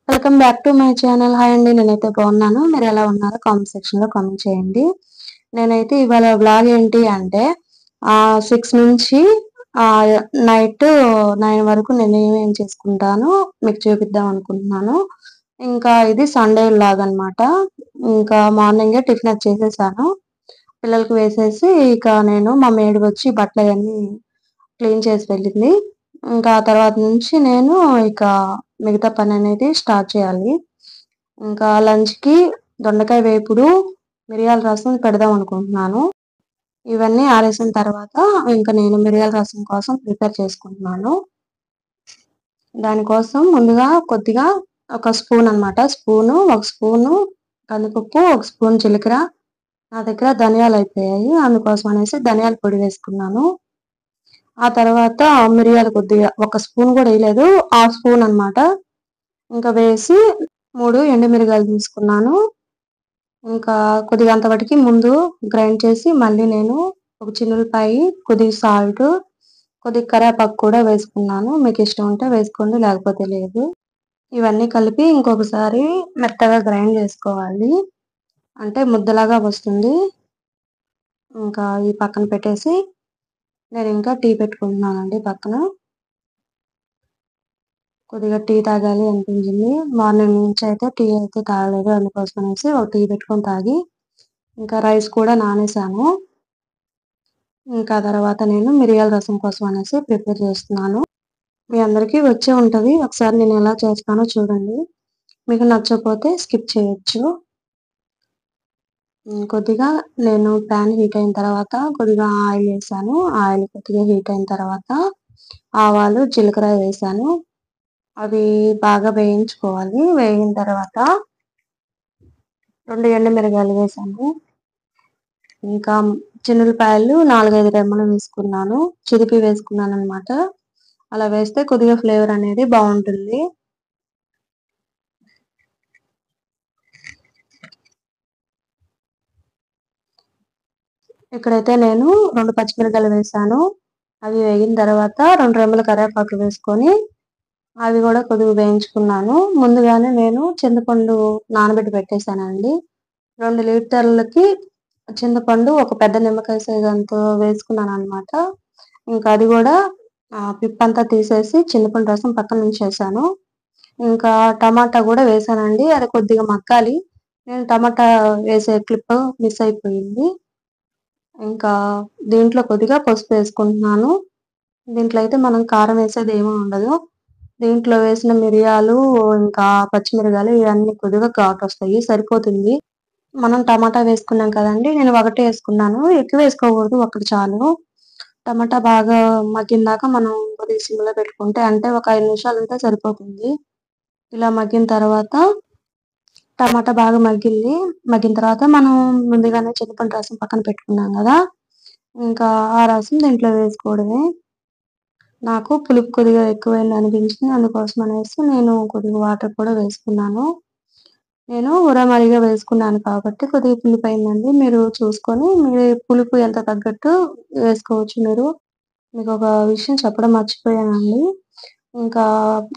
Welcome back to my channel. Hi అండి, నేనైతే బాగున్నాను. మీరు ఎలా ఉన్నారో కామెంట్ సెక్షన్లో కామెంట్ చేయండి. నేనైతే ఇవాళ వ్లాగ్ ఏంటి అంటే 6 నుంచి నైట్ 9 వరకు నేను ఏమేం చేసుకుంటానో మీకు చూపిద్దాం అనుకుంటున్నాను. ఇంకా ఇది సండే వ్లాగ్ అనమాట. ఇంకా మార్నింగే టిఫిన్ అది చేసేసాను, పిల్లలకి వేసేసి ఇక నేను మా మేడ్ వచ్చి బట్టలు అవన్నీ క్లీన్ చేసి వెళ్ళింది. ఇంకా ఆ తర్వాత నుంచి నేను ఇక మిగతా పని అనేది స్టార్ట్ చేయాలి. ఇంకా లంచ్‌కి దొండకాయ వేపుడు, మిరియాల రసం పెడదాం అనుకుంటున్నాను. ఇవన్నీ ఆరేసిన తర్వాత ఇంకా నేను మిరియాల రసం కోసం ప్రిపేర్ చేసుకుంటున్నాను. దానికోసం ముందుగా కొద్దిగా ఒక స్పూన్ అనమాట. ఒక స్పూను కందిపప్పు, ఒక స్పూన్ జీలకర్ర, నా దగ్గర ధనియాలు అయిపోయాయి. అందుకోసం అనేసి ధనియాల పొడి వేసుకున్నాను. ఆ తర్వాత మిరియాలు కొద్దిగా ఒక స్పూన్ కూడా వేయలేదు, హాఫ్ స్పూన్ అనమాట. ఇంకా వేసి 3 ఎండుమిరగాయలు తీసుకున్నాను. ఇంకా కొద్దిగా అంతవరకు ముందు గ్రైండ్ చేసి మళ్ళీ నేను ఒక చిన్నులపాయి, కొద్దిగా సాల్ట్, కొద్దిగా కరివేపాకు కూడా వేసుకున్నాను. మీకు ఇష్టం ఉంటే వేసుకోండి, లేకపోతే లేదు. ఇవన్నీ కలిపి ఇంకొకసారి మెత్తగా గ్రైండ్ చేసుకోవాలి, అంటే ముద్దలాగా వస్తుంది. ఇంకా ఈ పక్కన పెట్టేసి నేను ఇంకా టీ పెట్టుకుంటున్నానండి పక్కన. కొద్దిగా టీ తాగాలి అనిపించింది. మార్నింగ్ నుంచి అయితే టీ అయితే తాగలేదు, అందుకోసం అనేసి ఒక టీ పెట్టుకొని తాగి ఇంకా రైస్ కూడా నానేసాను. ఇంకా తర్వాత నేను మిరియాల రసం కోసం అనేసి ప్రిపేర్ చేస్తున్నాను. మీ అందరికీ వచ్చే ఉంటుంది, ఒకసారి నేను ఎలా చేస్తానో చూడండి. మీకు నచ్చకపోతే స్కిప్ చేయొచ్చు. కొద్దిగా నేను ప్యాన్ హీట్ అయిన తర్వాత కొద్దిగా ఆయిల్ వేసాను. ఆయిల్ కొద్దిగా హీట్ అయిన తర్వాత ఆవాలు, జీలకర్ర వేసాను. అవి బాగా వేయించుకోవాలి. వేగిన తర్వాత 2 ఎండుమిరగాయలు వేసాను. ఇంకా చిన్నులపాయలు 4, 5 రెమ్మలు వేసుకున్నాను. చిదిపి వేసుకున్నాను అనమాట. అలా వేస్తే కొద్దిగా ఫ్లేవర్ అనేది బాగుంటుంది. ఇక్కడైతే నేను 2 పచ్చిమిరపకాయలు వేసాను. అవి వేగిన తర్వాత 2 రెమ్మల కరివేపాకు వేసుకొని అవి కూడా కొద్దిగా వేయించుకున్నాను. ముందుగానే నేను చింతపండు నానబెట్టి పెట్టేశానండి. 2 లీటర్లకి చింతపండు ఒక పెద్ద నిమ్మకాయ సైజ్ అంత వేసుకున్నాను అనమాట. ఇంకా అది కూడా పిప్పంతా తీసేసి చింతపండు రసం పక్కన ఉంచేసాను. ఇంకా టమాటా కూడా వేసానండి, అది కొద్దిగా మగ్గాలి. నేను టమాటా వేసే క్లిప్ మిస్ అయిపోయింది. ఇంకా దీంట్లో కొద్దిగా పసుపు వేసుకుంటున్నాను. దీంట్లో అయితే మనం కారం వేసేది ఏమీ ఉండదు. దీంట్లో వేసిన మిరియాలు, ఇంకా పచ్చిమిరపకాయలు ఇవన్నీ కొద్దిగా ఘాటు వస్తాయి, సరిపోతుంది. మనం టమాటా వేసుకున్నాం కదండి, నేను ఒకటే వేసుకున్నాను, ఎక్కువ వేసుకోకూడదు, ఒకటి చాలు. టమాటా బాగా మగ్గిన దాకా మనం కొద్దిగా సిమ్లో పెట్టుకుంటే అంటే ఒక 5 నిమిషాలు ఉంటే సరిపోతుంది. ఇలా మగ్గిన తర్వాత టమాటా బాగా మగ్గింది. మగ్గిన తర్వాత మనం ముందుగానే చింతపండు రసం పక్కన పెట్టుకున్నాం కదా, ఇంకా ఆ రసం దీంట్లో వేసుకోవడమే. నాకు పులుపు కొద్దిగా ఎక్కువైంది అనిపించింది, అందుకోసం అనేసి నేను కొద్దిగా వాటర్ కూడా వేసుకున్నాను. నేను ఉరమరిగా వేసుకున్నాను కాబట్టి కొద్దిగా పులుపు అయిందండి. మీరు చూసుకొని మీరు పులుపు ఎంత తగ్గట్టు వేసుకోవచ్చు మీరు. మీకు ఒక విషయం చెప్పడం మర్చిపోయానండి. ఇంకా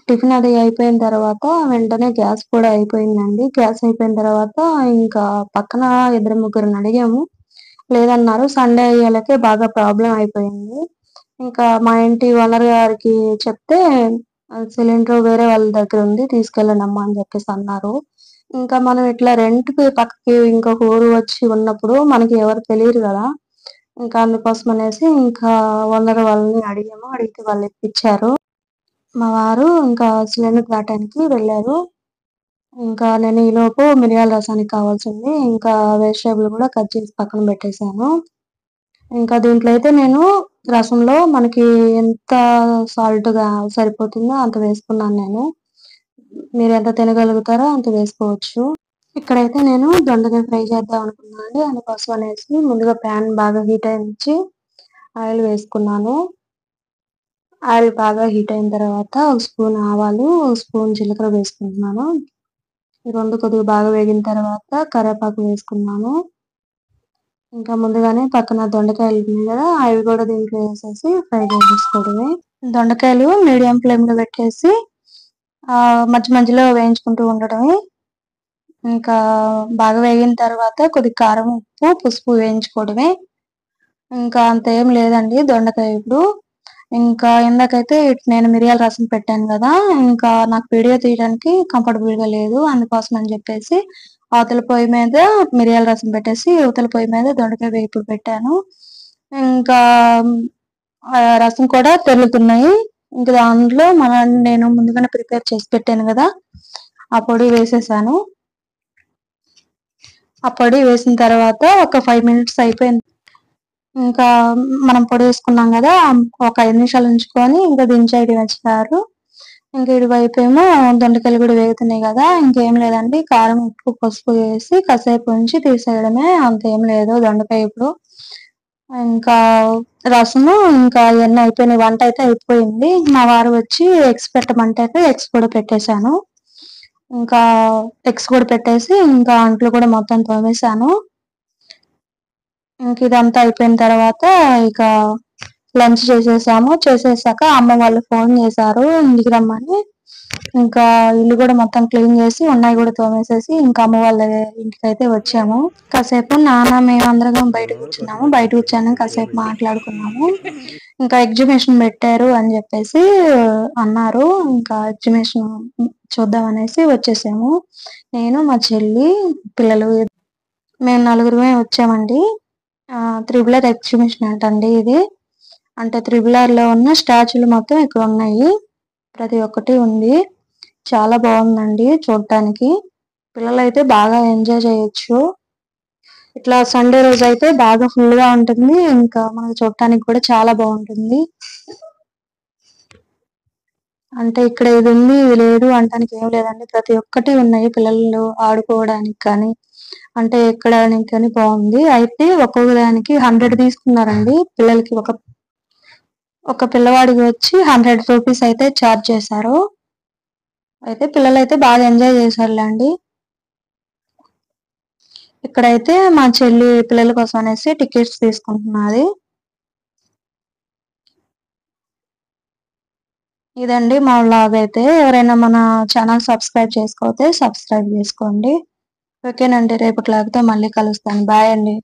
టిఫిన్ అది అయిపోయిన తర్వాత వెంటనే గ్యాస్ కూడా అయిపోయిందండి. గ్యాస్ అయిపోయిన తర్వాత ఇంకా పక్కన 2, 3 అడిగాము, లేదన్నారు. సండే అయ్యేలకే బాగా ప్రాబ్లమ్ అయిపోయింది. ఇంకా మా ఇంటి ఓనర్ గారికి చెప్తే సిలిండర్ వేరే వాళ్ళ దగ్గర ఉంది, తీసుకెళ్ళండమ్మా అని చెప్పేసి అన్నారు. ఇంకా మనం ఇట్లా రెంట్‌కి పక్కకి ఇంకొక ఊరు వచ్చి ఉన్నప్పుడు మనకి ఎవరు తెలియరు గదా! ఇంకా అందుకోసం అనేసి ఇంకా ఓనర్ వాళ్ళని అడిగాము. అడిగితే వాళ్ళు ఇప్పిచ్చారు. మా వారు ఇంకా సిలిండర్ తేటానికి వెళ్ళారు. ఇంకా నేను ఈలోపు మిరియాల రసానికి కావాల్సింది ఇంకా వెజిటబుల్ కూడా కట్ చేసి పక్కన పెట్టేసాను. ఇంకా దీంట్లో అయితే నేను రసంలో మనకి ఎంత సాల్ట్‌గా సరిపోతుందో అంత వేసుకున్నాను నేను. మీరెంత తినగలుగుతారో అంత వేసుకోవచ్చు. ఇక్కడైతే నేను దొండకాయ ఫ్రై చేద్దాం అనుకున్నానండి. అందుకోసం అనేసి ముందుగా ప్యాన్ బాగా హీట్ అయ్యనిచ్చి ఆయిల్ వేసుకున్నాను. ఆయిల్ బాగా హీట్ అయిన తర్వాత ఒక స్పూన్ ఆవాలు, ఒక స్పూన్ జీలకర్ర వేసుకుంటున్నాను. ఈ 2 కొద్దిగా బాగా వేగిన తర్వాత కరివేపాకు వేసుకున్నాను. ఇంకా ముందుగానే పక్కన దొండకాయలు ఉన్నాయి కదా, అవి కూడా దీంట్లో వేసేసి ఫ్రై చేసేసుకోవడమే. దొండకాయలు మీడియం ఫ్లేమ్‌లో పెట్టేసి మధ్య మధ్యలో వేయించుకుంటూ ఉండడమే. ఇంకా బాగా వేగిన తర్వాత కొద్దిగా కారం, ఉప్పు, పసుపు వేయించుకోవడమే. ఇంకా అంతేం లేదండి దొండకాయ ఇప్పుడు. ఇంకా ఇందాకైతే నేను మిరియాల రసం పెట్టాను గదా! ఇంకా నాకు వీడియో తీయడానికి కంఫర్టబుల్‌గా లేదు. అందుకోసం అని జెప్పేసి అవతల పొయ్యి మీద మిరియాల రసం పెట్టేసి, ఇవతల పొయ్యి మీద దొండకాయ వేపుడు పెట్టాను. ఇంకా రసం కూడా తెర్లుతున్నాయి. ఇంక దాంట్లో నేను ముందుగానే ప్రిపేర్ చేసి పెట్టాను గదా! ఆ పొడి వేసేసాను. ఆ పొడి వేసిన తర్వాత ఒక 5 మినిట్స్ అయిపోయింది. ఇంకా మనం పొడి వేసుకున్నాం గదా! ఒక 5 నిమిషాలు ఉంచుకొని ఇంకా దించేయడమే చారు. ఇంక ఇటువైపేమో దొండకాయలు గూడా వేగుతున్నాయి గదా! ఇంకేం లేదండి కారం, ఉప్పు, పసుపు వేసి కాసేపు ఉంచి తీసేయడమే. అంతేం లేదు దొండకాయ ఇప్పుడు. ఇంకా రసము ఇంకా ఇయన్నీ అయిపోయినాయి. వంటయితే అయిపోయింది. మా వారు వచ్చి ఎగ్స్ పెట్టమంటారు. ఎగ్స్ కూడా పెట్టేసాను. ఇంకా ఎగ్స్ కూడా పెట్టేసి ఇంకా అంట్లు కూడా మొత్తం తోమేసాను. ఇంక ఇదంతా అయిపోయిన తర్వాత ఇక లంచ్ చేసేసాము. చేసేసాక అమ్మ వాళ్ళు ఫోన్ చేశారు ఇంటికి రమ్మని. ఇంకా ఇల్లు గూడా మొత్తం క్లీన్ చేసి, ఉన్నాయి గూడా తోమేసేసి ఇంకా అమ్మ వాళ్ళ ఇంటికైతే వచ్చాము. కాసేపు మేమందరం బయట కూర్చున్నాము. బయట కూర్చొని కాసేపు మాట్లాడుకున్నాము. ఇంకా ఎగ్జిబిషన్ పెట్టారు అని జెప్పేసి అన్నారు. ఇంకా ఎగ్జిబిషన్ చూద్దామనేసి వచ్చేసాము. నేను, మా చెల్లి, పిల్లలు మేము నలుగురమే వచ్చామండి. త్రిబుల్ ఆర్ ఎగ్జిబిషన్ అంటండి ఇది. అంటే త్రిబుల్ ఆర్‌లో ఉన్న స్టాచ్యూలు మొత్తం ఇక్కడున్నాయి. ప్రతి ఒక్కటి ఉంది. చాలా బావుందండి చూడటానికి. పిల్లలైతే బాగా ఎంజాయ్ చేయొచ్చు. ఇట్లా సండే రోజైతే బాగా ఫుల్‌గా ఉంటుంది. ఇంకా మనకు చూడటానికి కూడా చాలా బావుంటుంది. అంటే ఇక్కడ ఇది ఉంది, ఇది లేదు అనటానికి ఏం లేదండి. ప్రతి ఒక్కటి ఉన్నాయి పిల్లలు ఆడుకోవడానికి కానీ, అంటే ఎక్కడానికి కానీ బావుంది. అయితే ఒక్కొక్క దానికి 100 తీసుకున్నారండి. పిల్లలకి ఒక పిల్లవాడికి వచ్చి రూ. 100 అయితే చార్జ్ చేశారు. అయితే పిల్లలైతే బాగా ఎంజాయ్ చేశారులెండి. ఇక్కడైతే మా చెల్లి పిల్లల కోసం అనేసి టికెట్స్ తీసుకుంటున్నది. ఇదండి మా వ్లాగ్ అయితే. ఎవరైనా మన ఛానల్ సబ్స్క్రైబ్ చేసుకోకపోతే సబ్స్క్రైబ్ చేసుకోండి. ఓకేనండి. రేపటి వ్లాగ్‌తో మళ్ళీ కలుస్తాను. బాయ్ అండి.